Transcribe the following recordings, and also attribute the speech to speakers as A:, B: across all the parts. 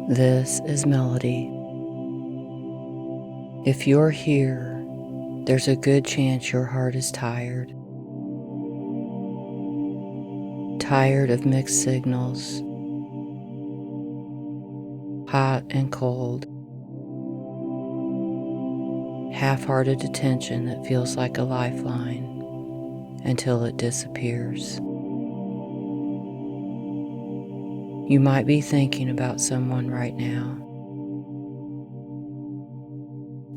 A: This is Melody. If you're here, there's a good chance your heart is tired. Tired of mixed signals, hot and cold, half-hearted attention that feels like a lifeline until it disappears. You might be thinking about someone right now.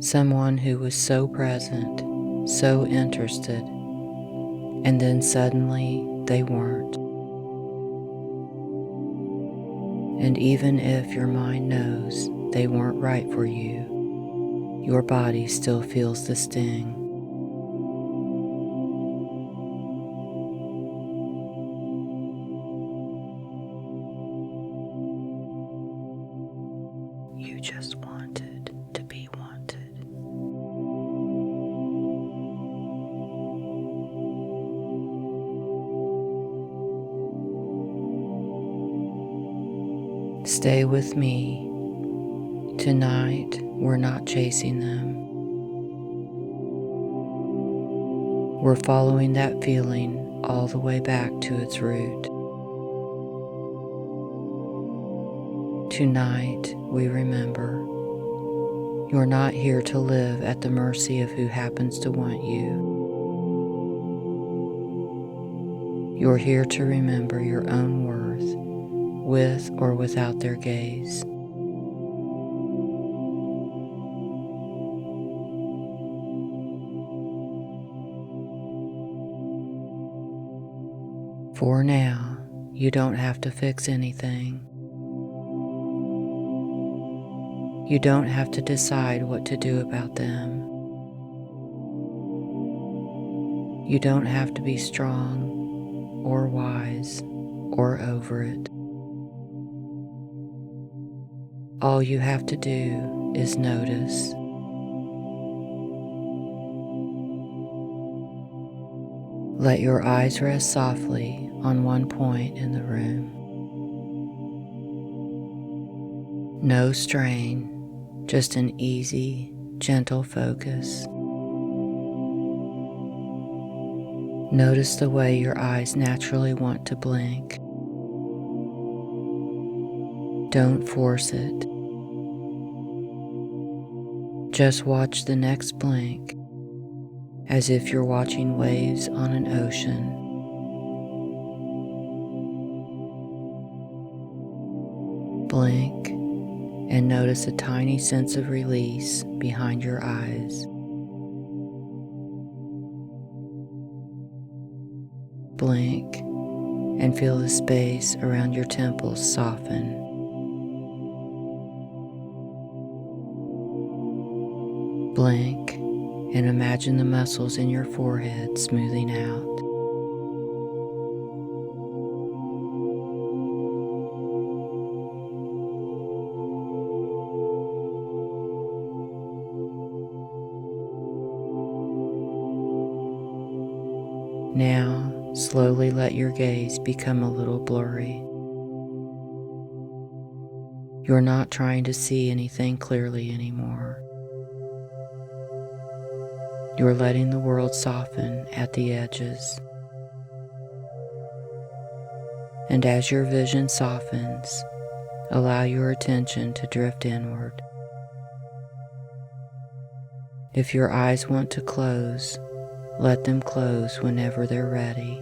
A: Someone who was so present, so interested, and then suddenly they weren't. And even if your mind knows they weren't right for you, your body still feels the sting. You just wanted to be wanted. Stay with me. Tonight, we're not chasing them. We're following that feeling all the way back to its root. Tonight, we remember you're not here to live at the mercy of who happens to want you. You're here to remember your own worth, with or without their gaze. For now, you don't have to fix anything. You don't have to decide what to do about them. You don't have to be strong or wise or over it. All you have to do is notice. Let your eyes rest softly on one point in the room. No strain, just an easy, gentle focus. Notice the way your eyes naturally want to blink. Don't force it. Just watch the next blink as if you're watching waves on an ocean. Blink and notice a tiny sense of release behind your eyes. Blink and feel the space around your temples soften. Blink and imagine the muscles in your forehead smoothing out. Now, slowly let your gaze become a little blurry. You're not trying to see anything clearly anymore. You're letting the world soften at the edges. And as your vision softens, allow your attention to drift inward. If your eyes want to close, let them close whenever they're ready.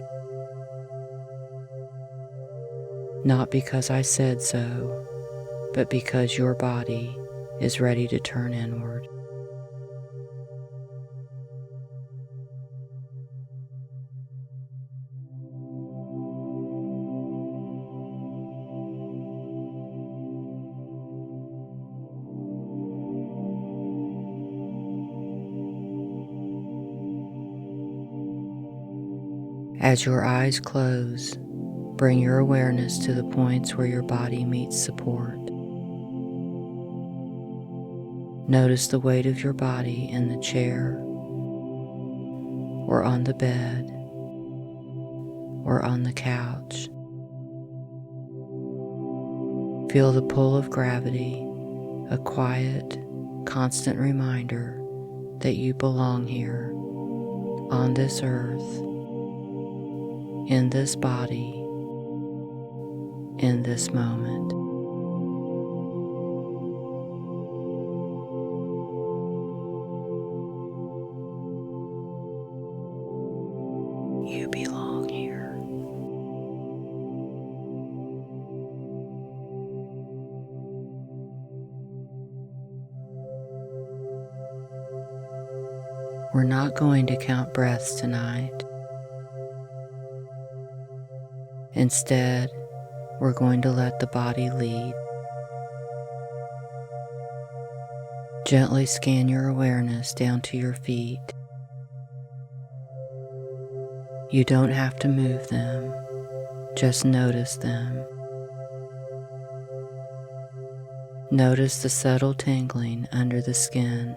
A: Not because I said so, but because your body is ready to turn inward. As your eyes close, bring your awareness to the points where your body meets support. Notice the weight of your body in the chair, or on the bed, or on the couch. Feel the pull of gravity, a quiet, constant reminder that you belong here, on this earth, in this body, in this moment. You belong here. We're not going to count breaths tonight. Instead, we're going to let the body lead. Gently scan your awareness down to your feet. You don't have to move them, just notice them. Notice the subtle tingling under the skin,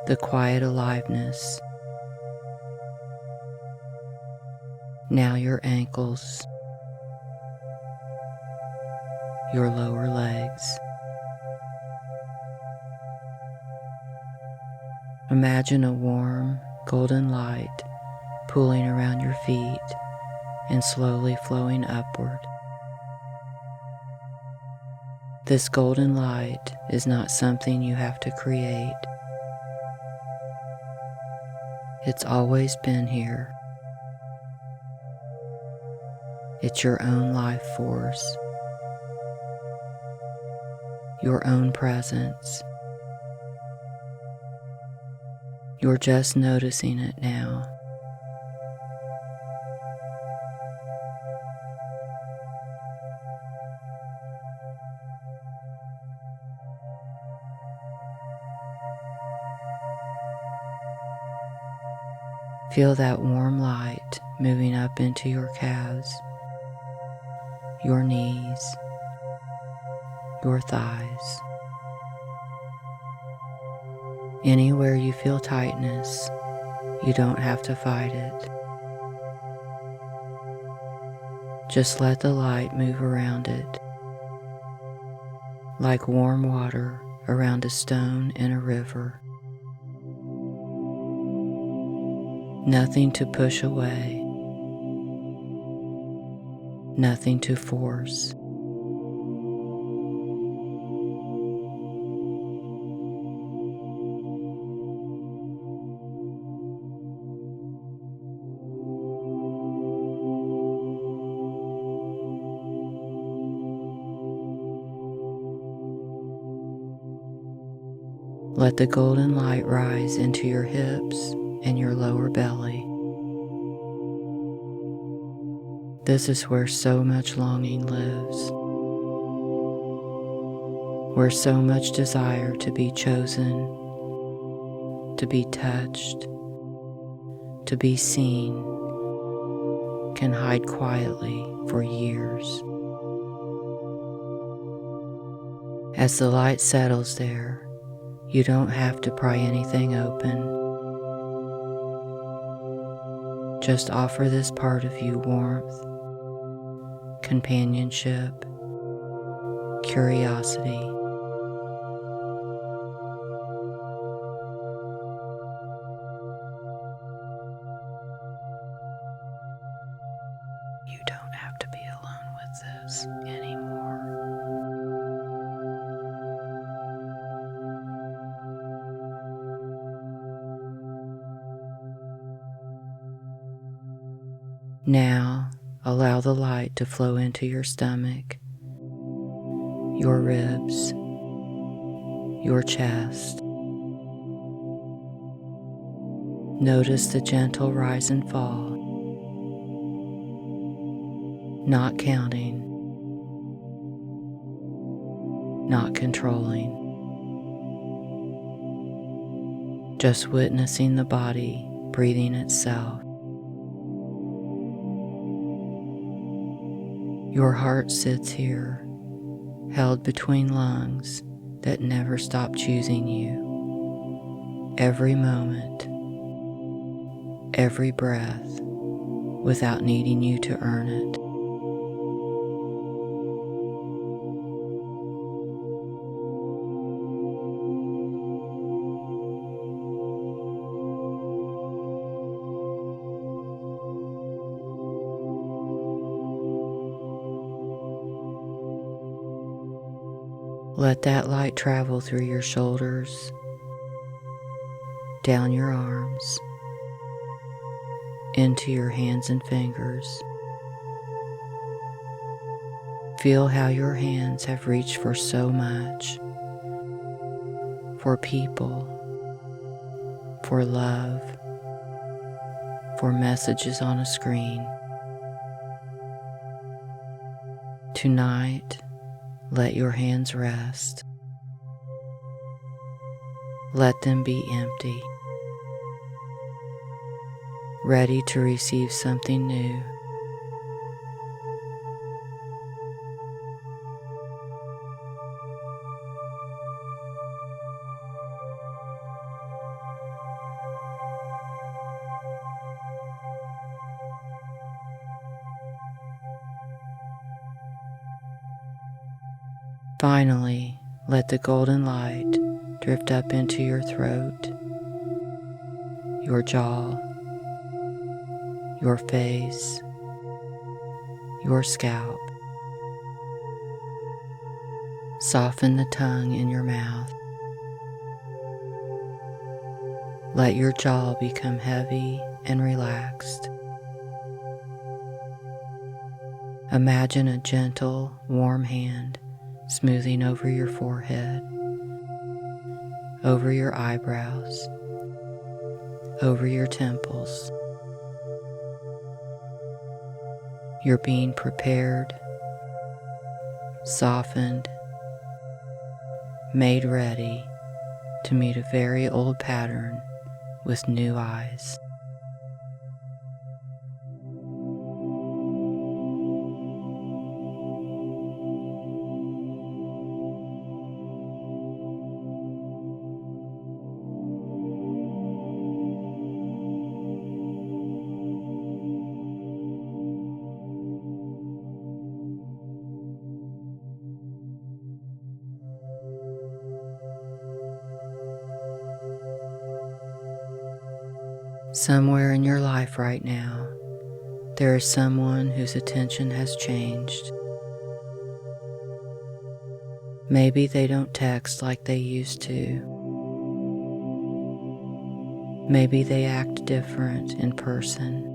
A: the quiet aliveness. Now your ankles, your lower legs. Imagine a warm, golden light pooling around your feet and slowly flowing upward. This golden light is not something you have to create. It's always been here. It's your own life force, your own presence. You're just noticing it now. Feel that warm light moving up into your calves, your knees, your thighs. Anywhere you feel tightness, you don't have to fight it. Just let the light move around it, like warm water around a stone in a river. Nothing to push away, nothing to force. Let the golden light rise into your hips and your lower belly. This is where so much longing lives, where so much desire to be chosen, to be touched, to be seen, can hide quietly for years. As the light settles there, you don't have to pry anything open. Just offer this part of you warmth, companionship, curiosity. You don't have to be alone with this anymore. Now, allow the light to flow into your stomach, your ribs, your chest. Notice the gentle rise and fall, not counting, not controlling, just witnessing the body breathing itself. Your heart sits here, held between lungs that never stop choosing you. Every moment, every breath, without needing you to earn it. Let that light travel through your shoulders, down your arms, into your hands and fingers. Feel how your hands have reached for so much, for people, for love, for messages on a screen. Tonight, let your hands rest. Let them be empty, ready to receive something new. Finally, let the golden light drift up into your throat, your jaw, your face, your scalp. Soften the tongue in your mouth. Let your jaw become heavy and relaxed. Imagine a gentle, warm hand smoothing over your forehead, over your eyebrows, over your temples. You're being prepared, softened, made ready to meet a very old pattern with new eyes. Somewhere in your life right now, there is someone whose attention has changed. Maybe they don't text like they used to. Maybe they act different in person.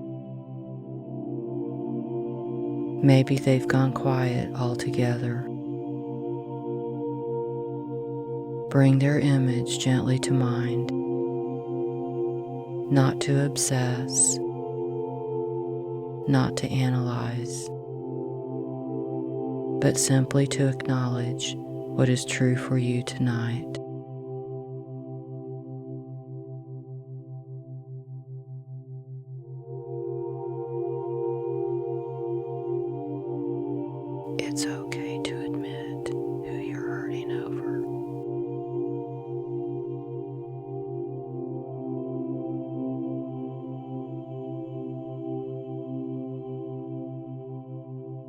A: Maybe they've gone quiet altogether. Bring their image gently to mind. Not to obsess, not to analyze, but simply to acknowledge what is true for you tonight. It's okay to admit who you're hurting over.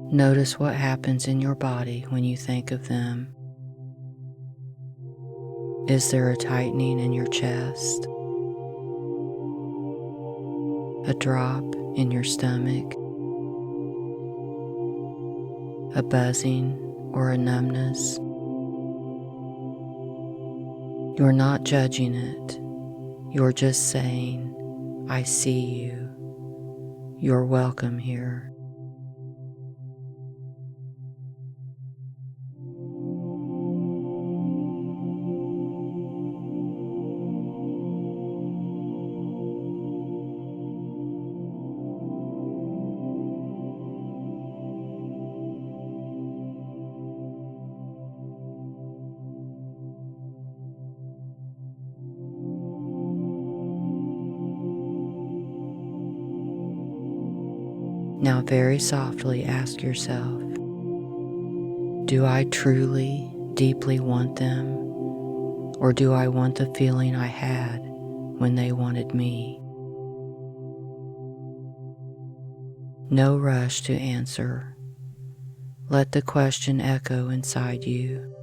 A: Notice what happens in your body when you think of them. Is there a tightening in your chest? A drop in your stomach? A buzzing or a numbness? You're not judging it. You're just saying, I see you. You're welcome here. Now very softly ask yourself, do I truly, deeply want them, or do I want the feeling I had when they wanted me? No rush to answer. Let the question echo inside you.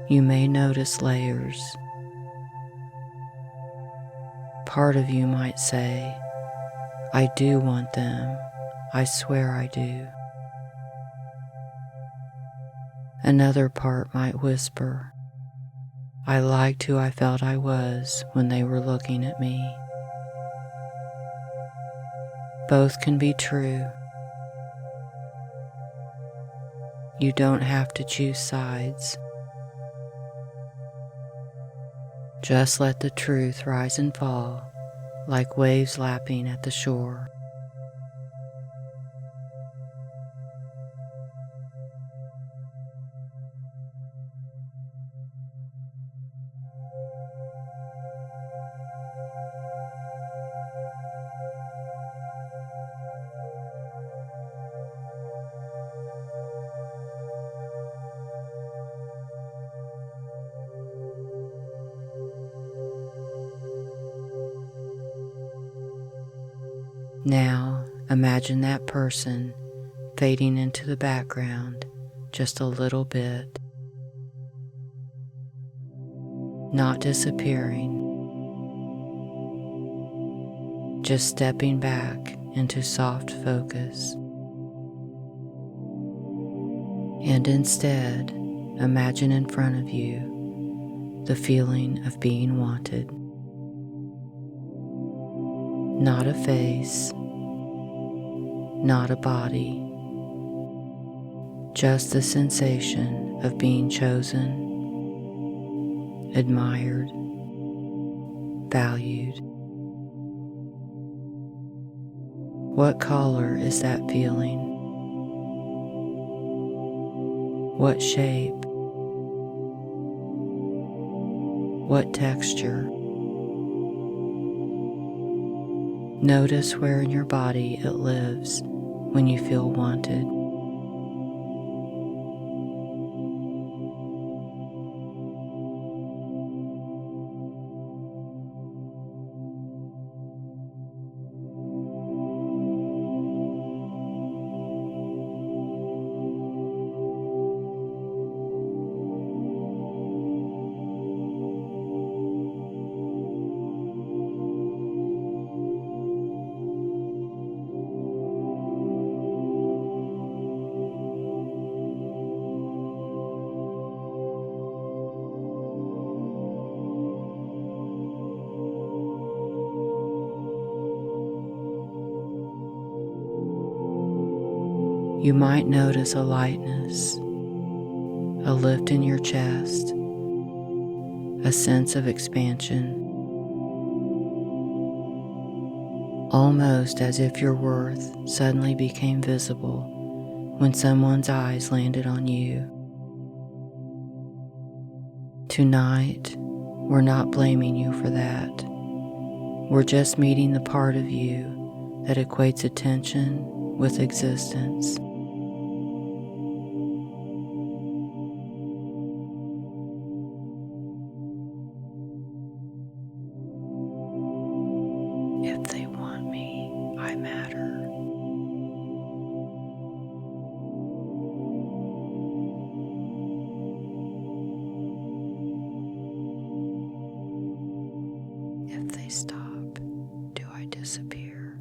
A: You may notice layers. Part of you might say, "I do want them. I swear I do." Another part might whisper, "I liked who I felt I was when they were looking at me." Both can be true. You don't have to choose sides. Just let the truth rise and fall like waves lapping at the shore. Now imagine that person fading into the background just a little bit, not disappearing, just stepping back into soft focus. And instead, imagine in front of you the feeling of being wanted. Not a face, not a body, just the sensation of being chosen, admired, valued. What color is that feeling? What shape? What texture? Notice where in your body it lives when you feel wanted. You might notice a lightness, a lift in your chest, a sense of expansion, almost as if your worth suddenly became visible when someone's eyes landed on you. Tonight, we're not blaming you for that. We're just meeting the part of you that equates attention with existence. If they want me, I matter. If they stop, do I disappear?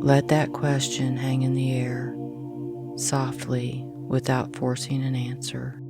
A: Let that question hang in the air, softly, without forcing an answer.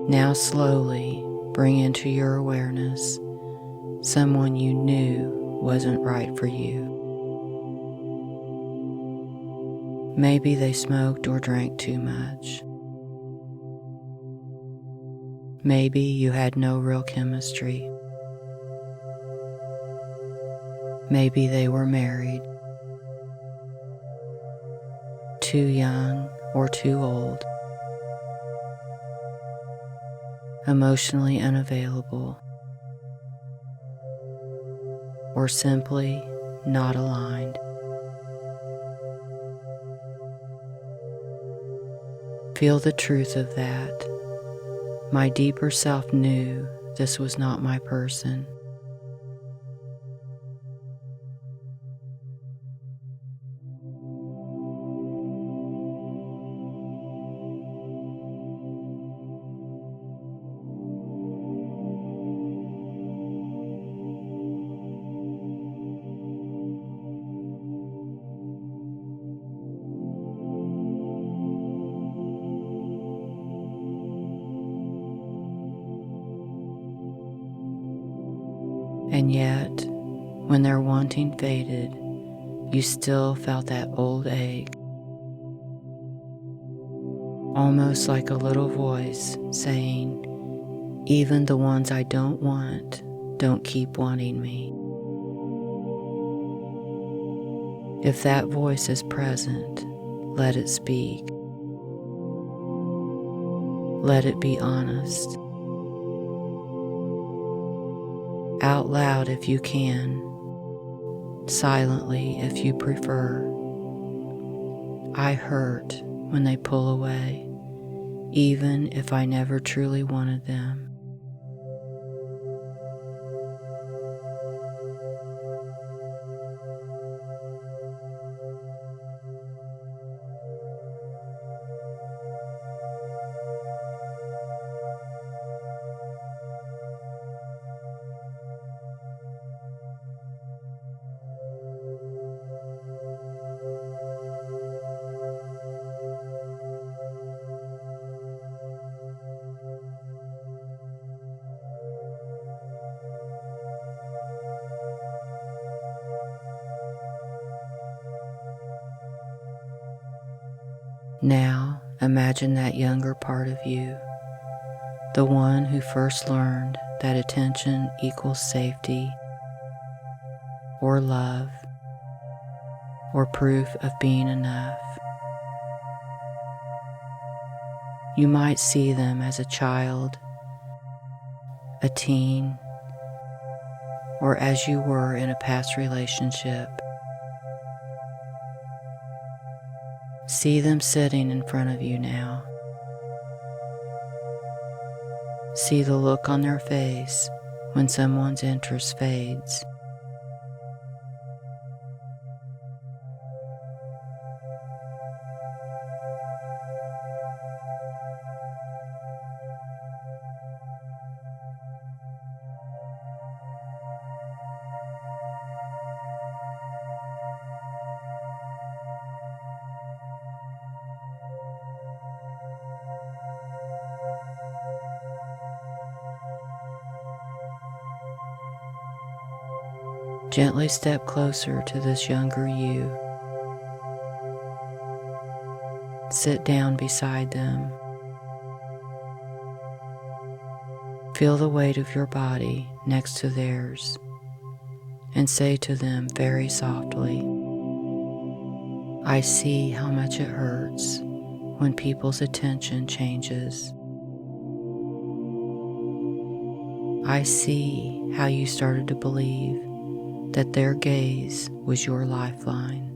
A: Now slowly bring into your awareness someone you knew wasn't right for you. Maybe they smoked or drank too much. Maybe you had no real chemistry. Maybe they were married, too young or too old, emotionally unavailable, or simply not aligned. Feel the truth of that. My deeper self knew this was not my person. And yet, when their wanting faded, you still felt that old ache, almost like a little voice saying, even the ones I don't want don't keep wanting me. If that voice is present, let it speak. Let it be honest. Out loud if you can, silently if you prefer. I hurt when they pull away, even if I never truly wanted them. Now imagine that younger part of you, the one who first learned that attention equals safety, or love, or proof of being enough. You might see them as a child, a teen, or as you were in a past relationship. See them sitting in front of you now. See the look on their face when someone's interest fades. Gently step closer to this younger you. Sit down beside them. Feel the weight of your body next to theirs and say to them very softly, I see how much it hurts when people's attention changes. I see how you started to believe that their gaze was your lifeline.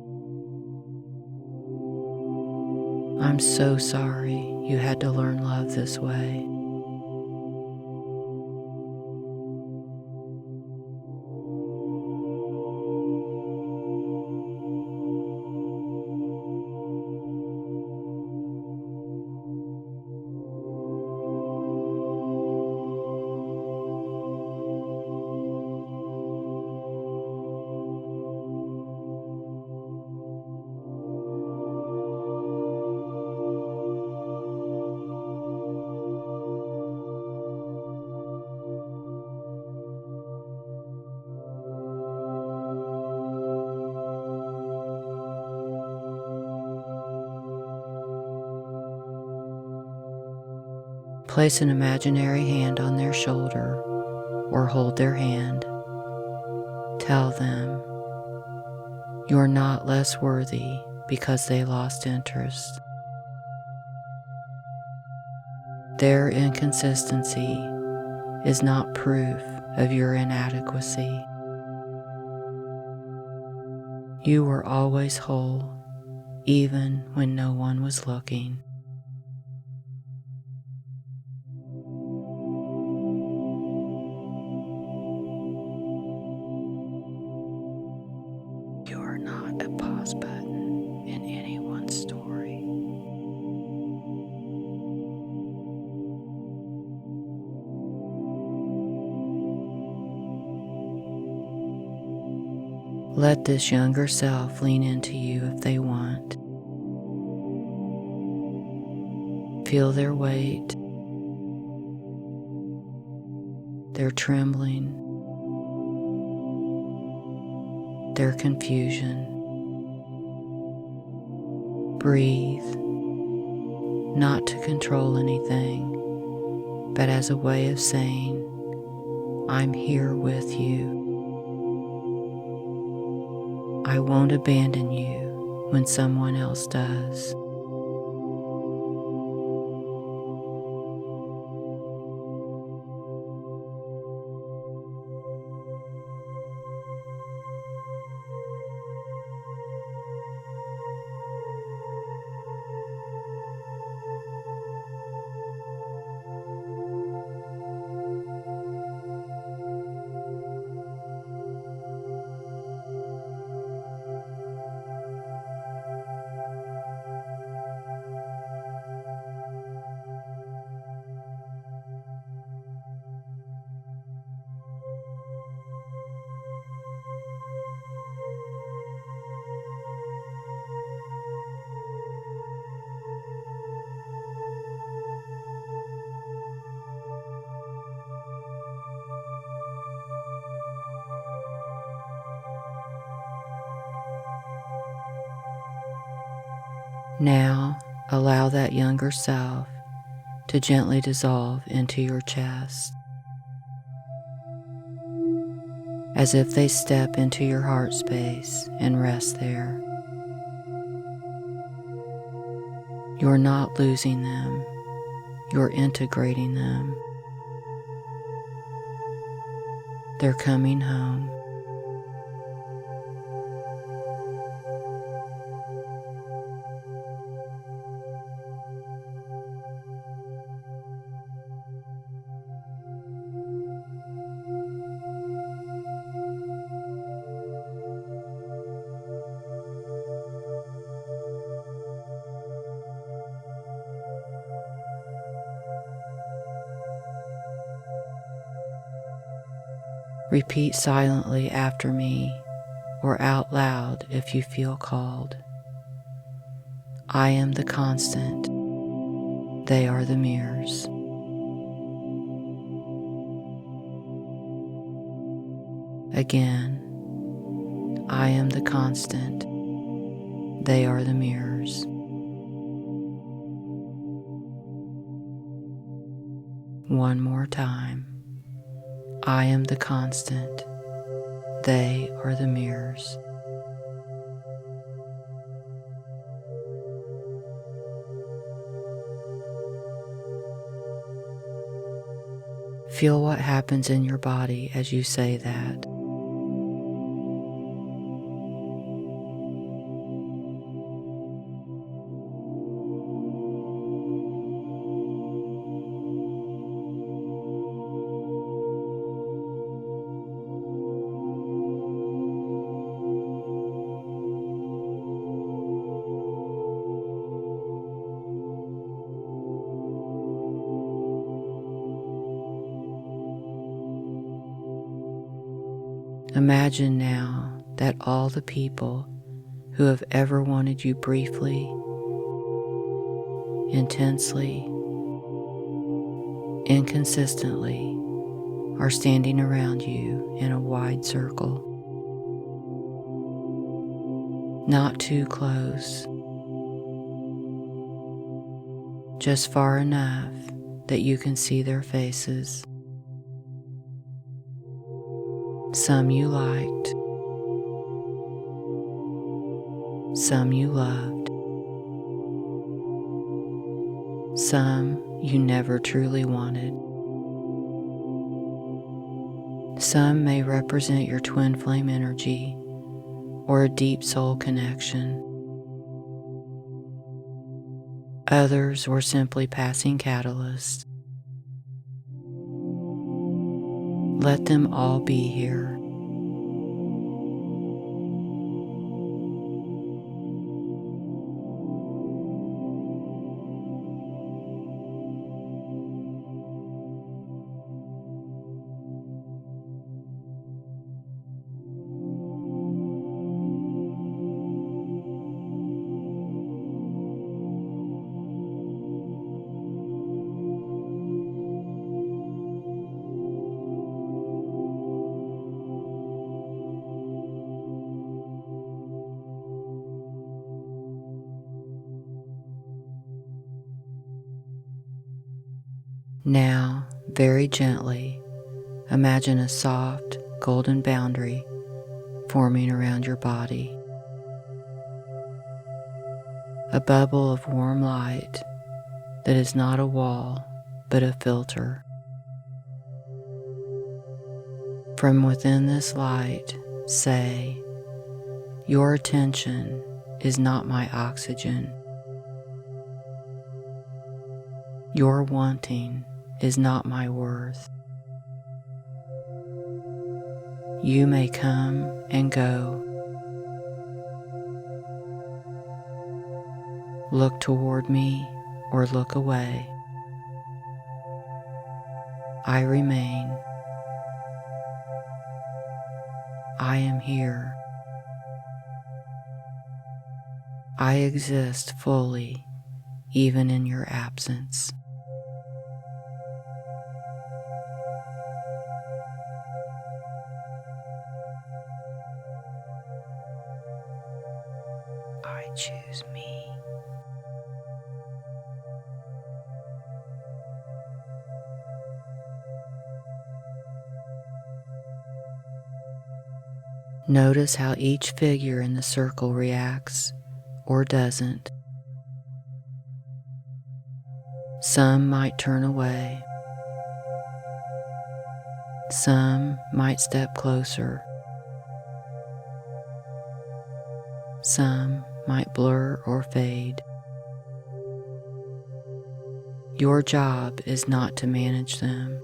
A: I'm so sorry you had to learn love this way. Place an imaginary hand on their shoulder or hold their hand. Tell them you're not less worthy because they lost interest. Their inconsistency is not proof of your inadequacy. You were always whole, even when no one was looking. You are not a pause button in anyone's story. Let this younger self lean into you if they want. Feel their weight, their trembling, their confusion. Breathe, not to control anything, but as a way of saying, I'm here with you. I won't abandon you when someone else does. Now, allow that younger self to gently dissolve into your chest, as if they step into your heart space and rest there. You're not losing them, you're integrating them. They're coming home. Repeat silently after me or out loud if you feel called. I am the constant. They are the mirrors. Again, I am the constant. They are the mirrors. One more time. I am the constant. They are the mirrors. Feel what happens in your body as you say that. Imagine now that all the people who have ever wanted you briefly, intensely, inconsistently, are standing around you in a wide circle. Not too close, just far enough that you can see their faces. Some you liked, some you loved, some you never truly wanted. Some may represent your twin flame energy or a deep soul connection. Others were simply passing catalysts. Let them all be here. Now, very gently, imagine a soft, golden boundary forming around your body. A bubble of warm light that is not a wall, but a filter. From within this light, say, "Your attention is not my oxygen. Your wanting is not my worth. You may come and go. Look toward me or look away. I remain. I am here. I exist fully, even in your absence." I choose me. Notice how each figure in the circle reacts or doesn't. Some might turn away. Some might step closer. Some might blur or fade. Your job is not to manage them.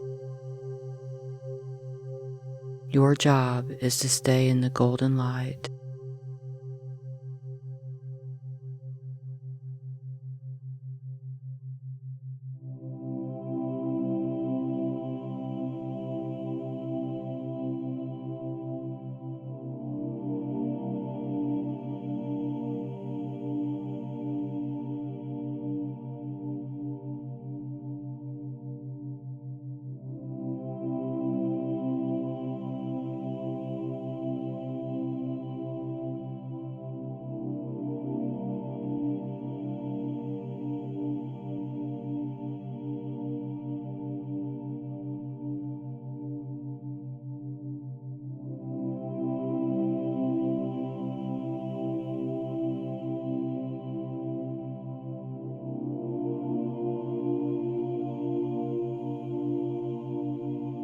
A: Your job is to stay in the golden light.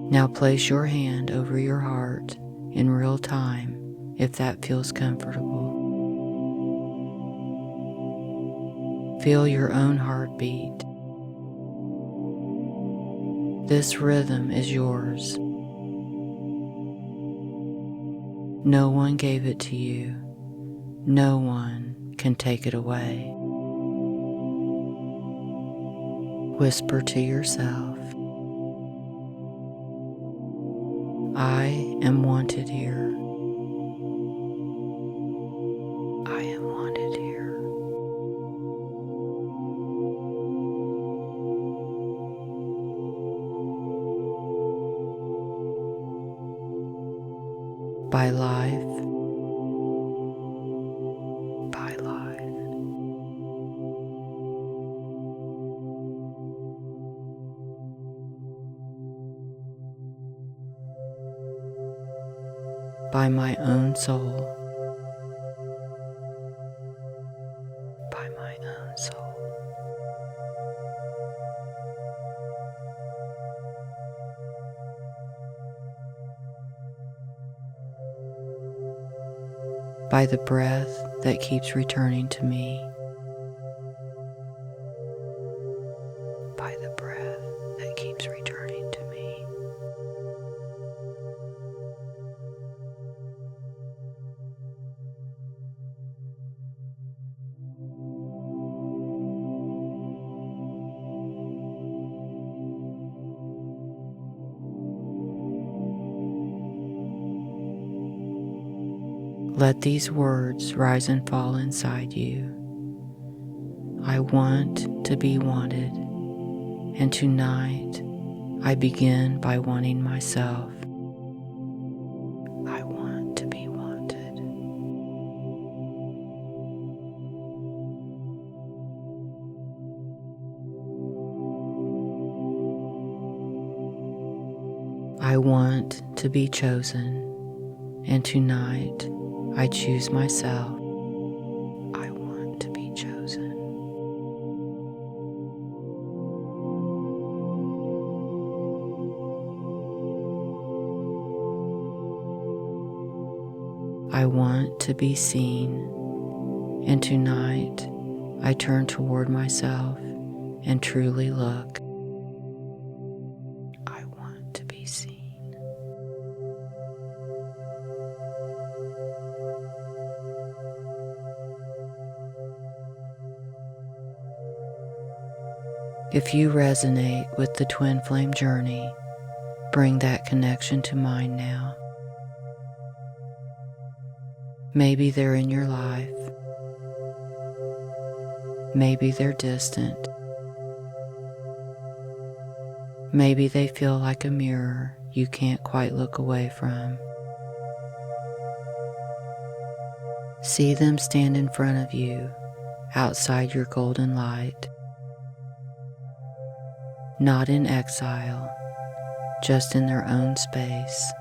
A: Now place your hand over your heart in real time if that feels comfortable. Feel your own heartbeat. This rhythm is yours. No one gave it to you. No one can take it away. Whisper to yourself, "I am wanted here. I am wanted here." By life, by life. by my own soul, by my own soul. By the breath that keeps returning to me, by the breath that keeps returning to me. Let these words rise and fall inside you. I want to be wanted, and tonight I begin by wanting myself. I want to be wanted. I want to be chosen, and tonight I choose myself. I want to be chosen. I want to be seen, and tonight I turn toward myself and truly look. I want to be seen. If you resonate with the twin flame journey, bring that connection to mind now. Maybe they're in your life. Maybe they're distant. Maybe they feel like a mirror you can't quite look away from. See them stand in front of you, outside your golden light. Not in exile, just in their own space.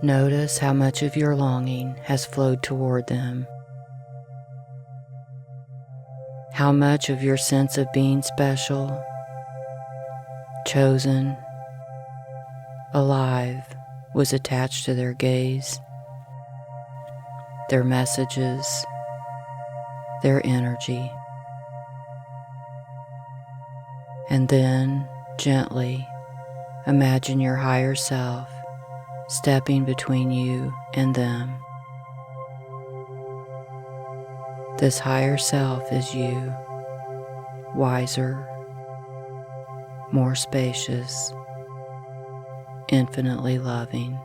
A: Notice how much of your longing has flowed toward them. How much of your sense of being special, chosen, alive was attached to their gaze, their messages, their energy. And then, gently, imagine your higher self stepping between you and them. This higher self is you, wiser, more spacious, infinitely loving.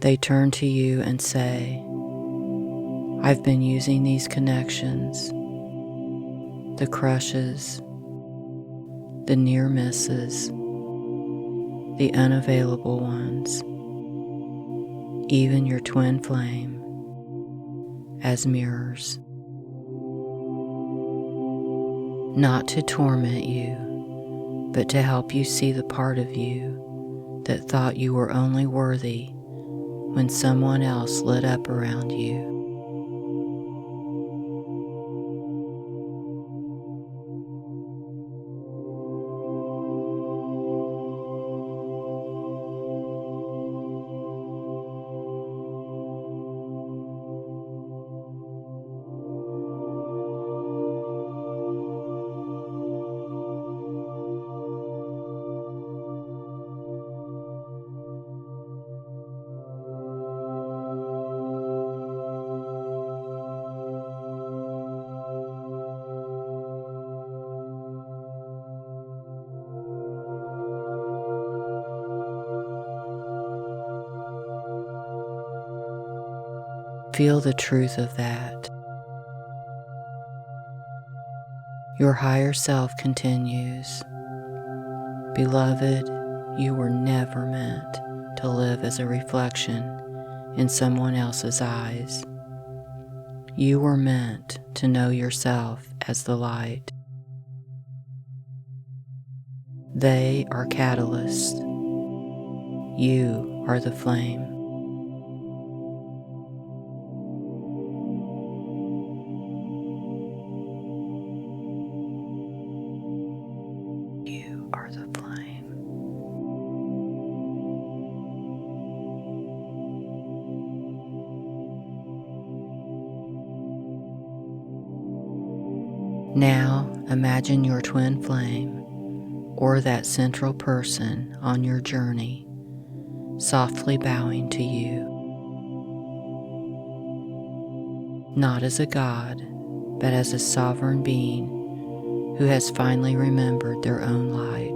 A: They turn to you and say, I've been using these connections, the crushes, the near misses, the unavailable ones, even your twin flame, as mirrors. Not to torment you, but to help you see the part of you that thought you were only worthy when someone else lit up around you. Feel the truth of that. Your higher self continues. Beloved, you were never meant to live as a reflection in someone else's eyes. You were meant to know yourself as the light. They are catalysts. You are the flame. You are the flame. Now imagine your twin flame, or that central person on your journey, softly bowing to you. Not as a god, but as a sovereign being who has finally remembered their own light.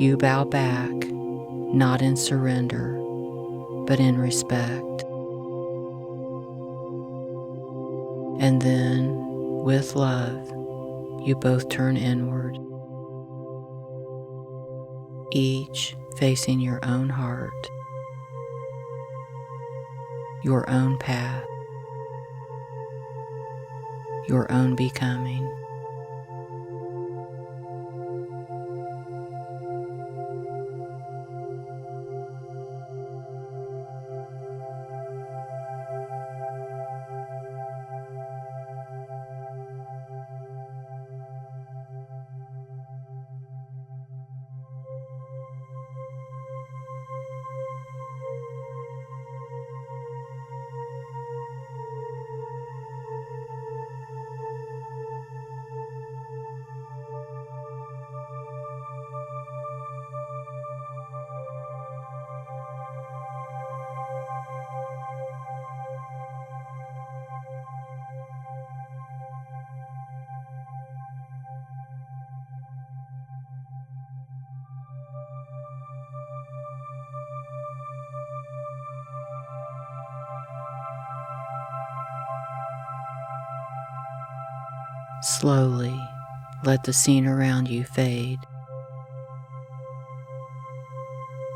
A: You bow back, not in surrender, but in respect. And then, with love, you both turn inward, each facing your own heart, your own path, your own becoming. Slowly, let the scene around you fade.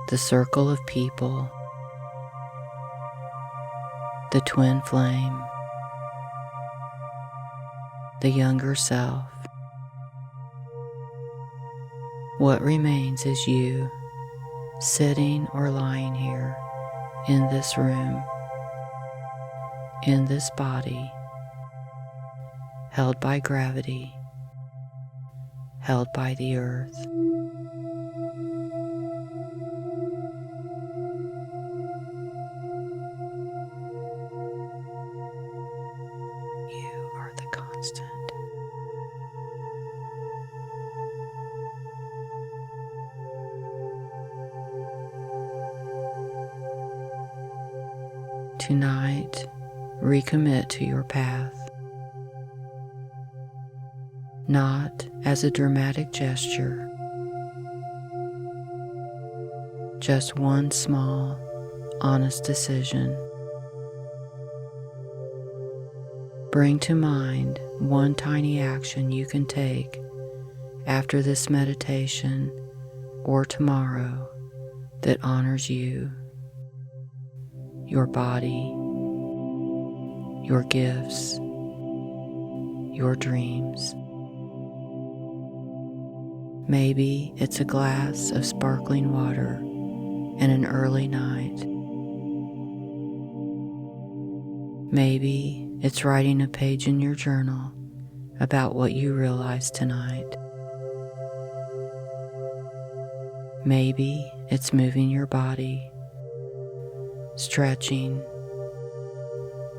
A: The circle of people, the twin flame, the younger self. What remains is you, sitting or lying here, in this room, in this body, held by gravity, held by the earth. You are the constant. Tonight, recommit to your path. Not as a dramatic gesture, just one small, honest decision. Bring to mind one tiny action you can take after this meditation or tomorrow that honors you, your body, your gifts, your dreams. Maybe it's a glass of sparkling water in an early night. Maybe it's writing a page in your journal about what you realized tonight. Maybe it's moving your body, stretching,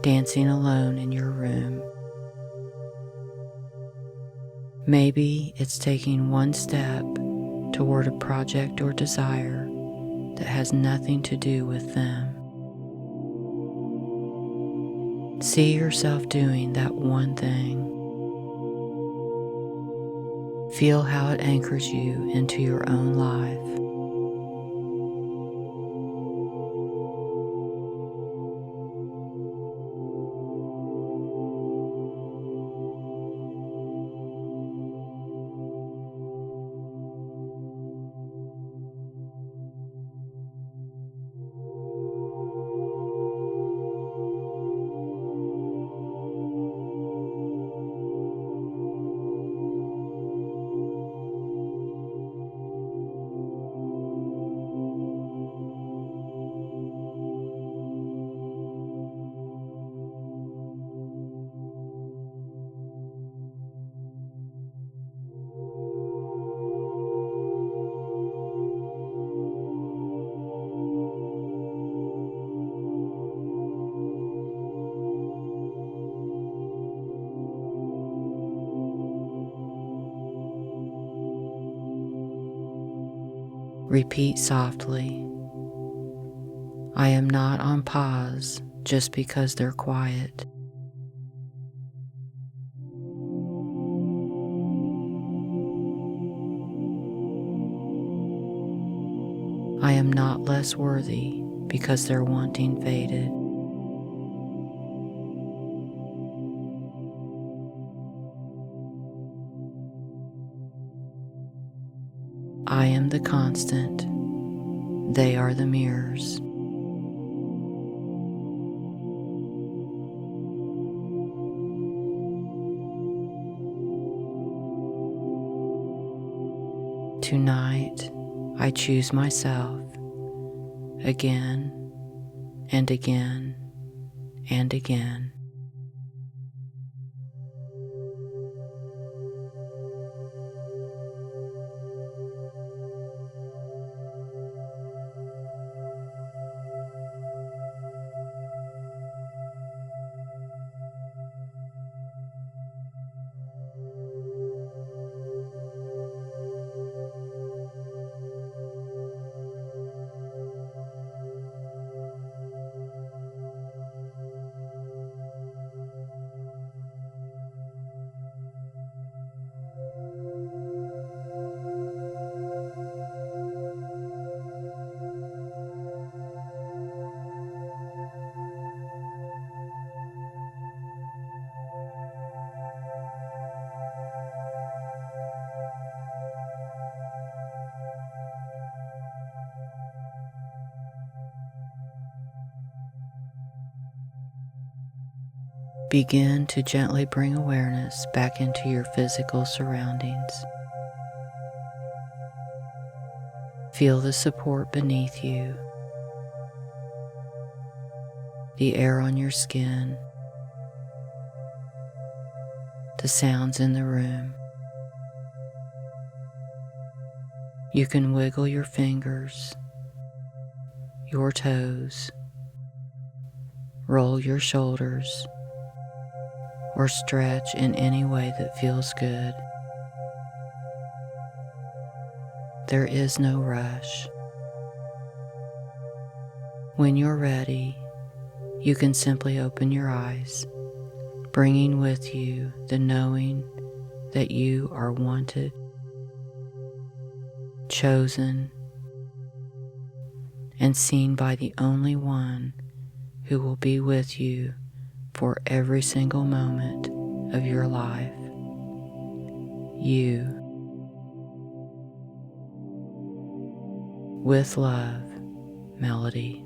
A: dancing alone in your room. Maybe it's taking one step toward a project or desire that has nothing to do with them. See yourself doing that one thing. Feel how it anchors you into your own life. Repeat softly, I am not on pause just because they're quiet. I am not less worthy because their wanting faded. I am the constant. They are the mirrors. Tonight, I choose myself again and again and again. Begin to gently bring awareness back into your physical surroundings. Feel the support beneath you, the air on your skin, the sounds in the room. You can wiggle your fingers, your toes, roll your shoulders, or stretch in any way that feels good. There is no rush. When you're ready, you can simply open your eyes, bringing with you the knowing that you are wanted, chosen, and seen by the only one who will be with you for every single moment of your life. You. With love, Melody.